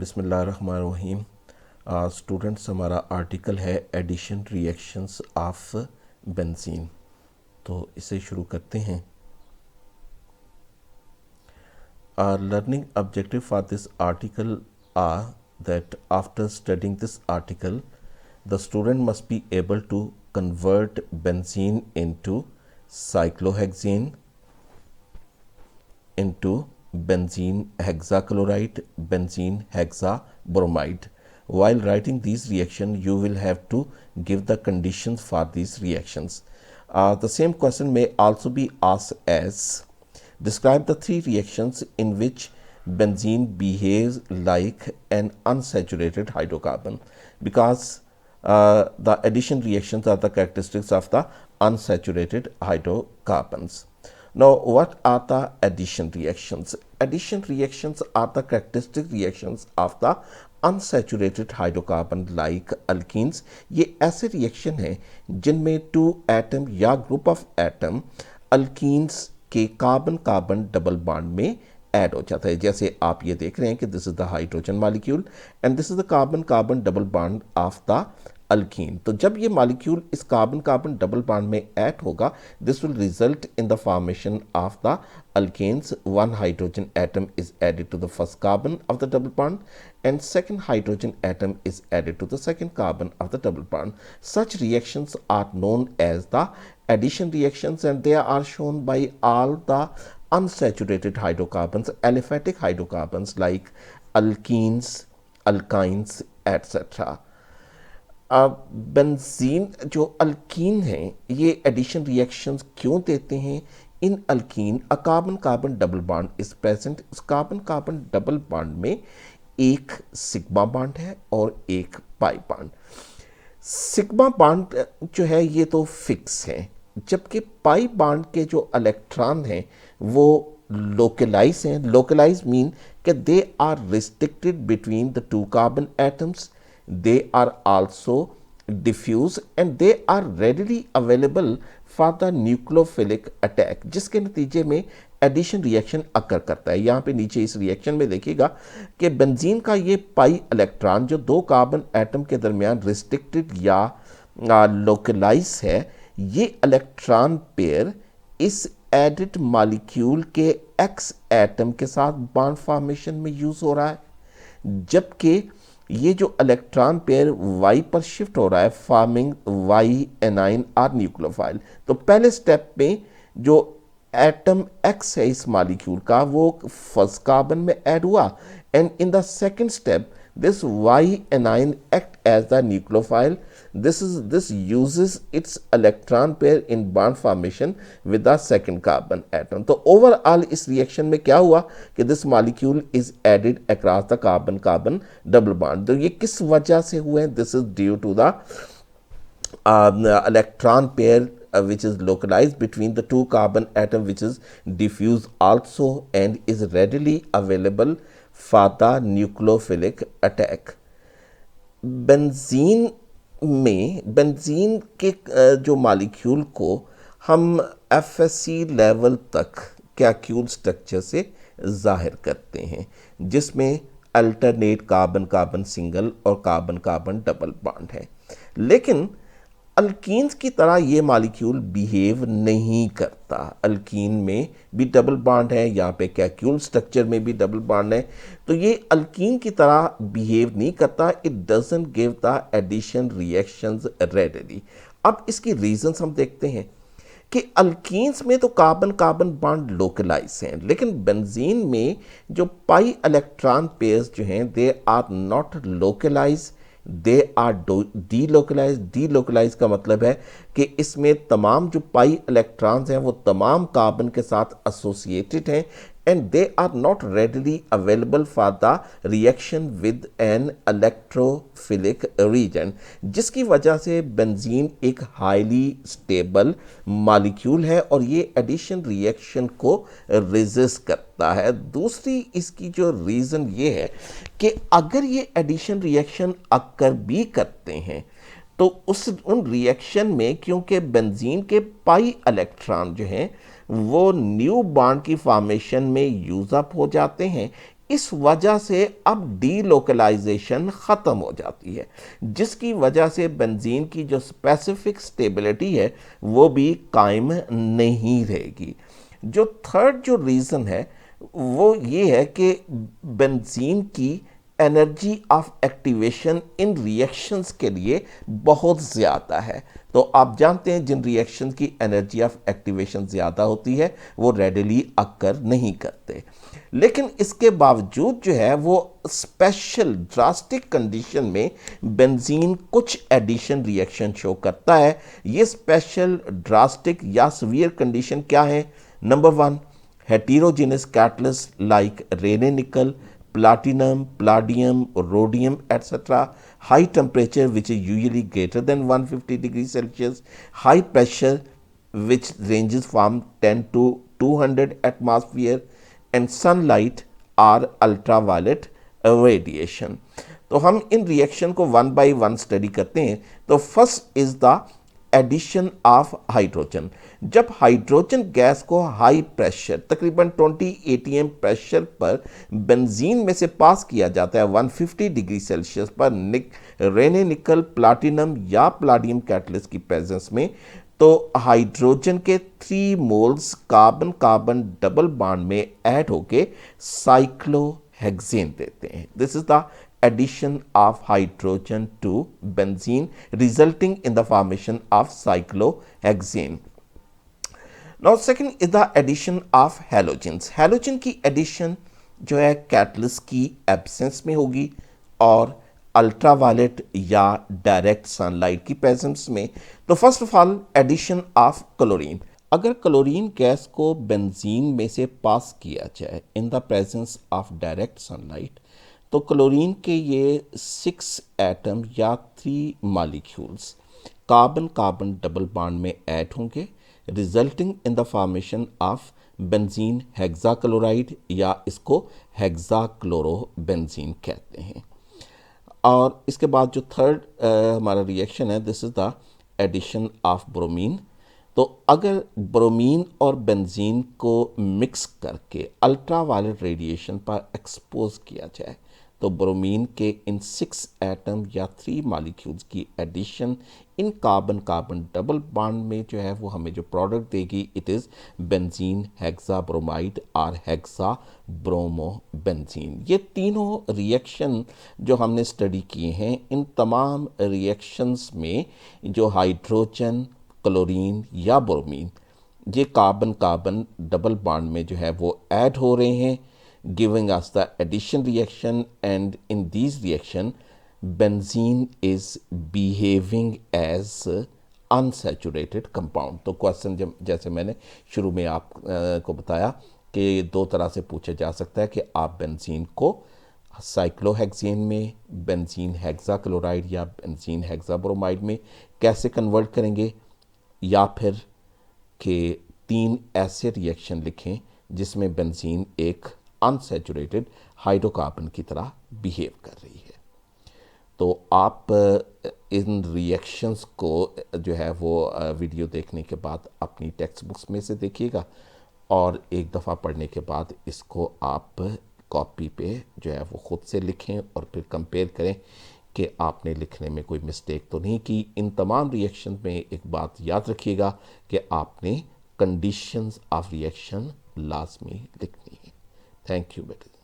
बिस्मिल्लाहिर्रहमानिर्रहीम। स्टूडेंट्स, हमारा आर्टिकल है एडिशन रिएक्शंस ऑफ बेंजीन। तो इसे शुरू करते हैं। Learning objective for this article are that after studying this article, the student must be able to convert benzene into cyclohexane, into benzene hexachloride, benzene hexabromide. While writing these reactions, you will have to give the conditions for these reactions. The same question may also be asked as, describe the three reactions in which benzene behaves like an unsaturated hydrocarbon, because the addition reactions are the characteristics of the unsaturated hydrocarbons. Now, what are the addition reactions? Addition reactions are the characteristic reactions of the unsaturated hydrocarbon like alkenes. ये ऐसे reaction हैं जिनमें to atom या group of atom alkenes के carbon carbon double bond में add हो जाता है। जैसे आप ये देख रहे हैं कि this is the hydrogen molecule and this is the carbon carbon double bond of the alkyne. तो जब ये मॉलिक्यूल इस कार्बन कार्बन डबल बॉन्ड में ऐड होगा, this will result in the formation of the alkanes. One hydrogen atom is added to the first carbon of the double bond and second hydrogen atom is added to the second carbon of the double bond. Such reactions are known as the addition reactions and they are shown by all the unsaturated hydrocarbons, aliphatic hydrocarbons like alkenes, alkynes, etc. Benzene जो alkene हैं ये addition reactions क्यों देते हैं? In alkene a carbon carbon double bond is present. उस carbon carbon double bond में एक sigma bond है और एक पाई बॉन्ड। सिग्मा बॉन्ड जो है ये तो फिक्स है, जबकि पाई बॉन्ड के जो इलेक्ट्रॉन हैं वो लोकलाइज हैं। लोकलाइज मीन कि they are restricted between the two carbon atoms, they are also diffuse and they are readily available for the nucleophilic attack, जिसके नतीजे में एडिशन रिएक्शन अकर करता है। यहाँ पे नीचे इस रिएक्शन में देखिएगा कि बेंजीन का ये पाई इलेक्ट्रॉन जो दो कार्बन एटम के दरमियान रिस्ट्रिक्टेड या लोकलाइज है, ये इलेक्ट्रॉन पेयर इस एडिड मॉलिक्यूल के एक्स एटम के साथ बॉन्ड फॉर्मेशन में यूज हो रहा है, जबकि ये जो इलेक्ट्रॉन पेयर Y पर शिफ्ट हो रहा है फॉर्मिंग Y एनाइन और न्यूक्लियोफाइल। तो पहले स्टेप में जो एटम X है इस मॉलिक्यूल का वो फर्स्ट कार्बन में ऐड हुआ and in the second step this Y anion act as the nucleophile. This uses its electron pair in bond formation with the second carbon atom. तो overall इस reaction में क्या हुआ कि this molecule is added across the carbon carbon double bond. तो ये किस वजह से हुए? This is due to the electron pair which is localized between the two carbon atom, which is diffuse also and is readily available for the nucleophilic attack. Benzene में benzene के जो molecule को हम FSC लेवल तक Kekulé structure से जाहिर करते हैं, जिसमें अल्टरनेट कार्बन कार्बन सिंगल और कार्बन कार्बन डबल बॉन्ड है। लेकिन अल्कीन्स की तरह ये मॉलिक्यूल बिहेव नहीं करता। अल्कीन में भी डबल बॉन्ड है, यहाँ पे कैक्यूल स्ट्रक्चर में भी डबल बॉन्ड है, तो ये अल्कीन की तरह बिहेव नहीं करता। It doesn't give the addition reactions readily. अब इसकी रीजंस हम देखते हैं कि अल्कीन्स में तो कार्बन कार्बन बॉन्ड लोकलाइज हैं, लेकिन बेंजीन में जो पाई इलेक्ट्रॉन पेयर्स जो हैं they are not localise, they are delocalise. Delocalise का मतलब है कि इसमें तमाम जो पाई इलेक्ट्रॉन्स हैं वो तमाम कार्बन के साथ एसोसिएटेड हैं and they are not readily available for the reaction with an electrophilic reagent, जिसकी वजह से बेंजीन एक हाईली स्टेबल मॉलिक्यूल है और ये एडिशन रिएक्शन को रेजिस्ट करता है। दूसरी इसकी जो रीज़न ये है कि अगर ये एडिशन रिएक्शन अक्कर भी करते हैं तो उन रिएक्शन में क्योंकि बेंजीन के पाई इलेक्ट्रॉन जो हैं वो न्यू बॉन्ड की फॉर्मेशन में यूज अप हो जाते हैं, इस वजह से अब डीलोकलाइजेशन ख़त्म हो जाती है, जिसकी वजह से बेंजीन की जो स्पेसिफिक स्टेबिलिटी है वो भी कायम नहीं रहेगी। जो थर्ड जो रीज़न है वो ये है कि बेंजीन की energy of activation in reactions के लिए बहुत ज़्यादा है। तो आप जानते हैं जिन रिएक्शन की एनर्जी ऑफ एक्टिवेशन ज़्यादा होती है वो रेडिली अक्कर नहीं करते, लेकिन इसके बावजूद जो है वो स्पेशल ड्रास्टिक कंडीशन में बेंजीन कुछ एडिशन रिएक्शन शो करता है। ये स्पेशल ड्रास्टिक या सीवियर कंडीशन क्या है? Number one, heterogeneous catalysts like Rene nickel, platinum, palladium, rhodium, etc. High temperature, which is usually greater than 150 degrees Celsius. High pressure, which ranges from 10 to 200 atmosphere. And sunlight or ultraviolet radiation. तो हम इन reaction को one by one study करते हैं। तो first is the addition of hydrogen. जब hydrogen gas को high pressure तकरीबन 20 atm प्रेशर पर बेंजीन में से पास किया जाता है 150 डिग्री सेल्सियस पर रेने निकल, प्लाटिनम या प्लाडियम कैटलिस्ट की प्रेजेंस में, तो हाइड्रोजन के 3 moles carbon carbon double bond में ऐड होके साइक्लोहेक्सेन देते हैं। This is the addition of hydrogen to benzene resulting in the formation of cyclohexane. Now second is the addition of halogens. halogen की addition जो है catalyst की absence में होगी और अल्ट्रावायलेट या डायरेक्ट सनलाइट की प्रेजेंस में। तो first of all addition of chlorine. अगर क्लोरीन गैस को बेंजीन में से पास किया जाए in the presence of direct sunlight, तो क्लोरीन के ये 6 एटम या 3 molecules carbon carbon double bond में ऐड होंगे, resulting in the formation of benzene hexachloride या इसको हेक्साक्लोरोबेंजीन कहते हैं। और इसके बाद जो थर्ड हमारा रिएक्शन है, this is the addition of bromine. तो अगर ब्रोमीन और बेंजीन को मिक्स करके अल्ट्रावायलेट रेडिएशन पर एक्सपोज किया जाए, तो ब्रोमीन के इन 6 एटम या 3 मॉलिक्यूल्स की addition in carbon carbon double bond में जो है वो हमें जो प्रोडक्ट देगी, इट इज़ बेंजीन हेक्साब्रोमाइड और हेक्सा ब्रोमोबेंजीन। ये तीनों रिएक्शन जो हमने स्टडी किए हैं, इन तमाम रिएक्शंस में जो हाइड्रोजन, क्लोरीन या ब्रोमीन, ये कार्बन कार्बन डबल बॉन्ड में जो है वो ऐड हो रहे हैं, giving us the addition reaction, and in these reaction benzene is behaving as unsaturated compound। तो क्वेश्चन जैसे मैंने शुरू में आप को बताया कि 2 तरह से पूछा जा सकता है कि आप बेंजीन को साइक्लोहेक्सेन में, बेंजीन हेक्साक्लोराइड या बेंजीन हेक्साब्रोमाइड में कैसे कन्वर्ट करेंगे, या फिर कि 3 ऐसे रिएक्शन लिखें जिसमें बेंजीन एक अनसैचुरेटेड हाइड्रोकार्बन की तरह बिहेव कर रही है। तो आप इन रिएक्शंस को जो है वो वीडियो देखने के बाद अपनी टेक्स्ट बुक्स में से देखिएगा और एक दफ़ा पढ़ने के बाद इसको आप कॉपी पे जो है वो ख़ुद से लिखें और फिर कंपेयर करें कि आपने लिखने में कोई मिस्टेक तो नहीं की। इन तमाम रिएक्शन में एक बात याद रखिएगा कि आपने कंडीशंस ऑफ रिएक्शन लाजमी लिखनी है। Thank you, better.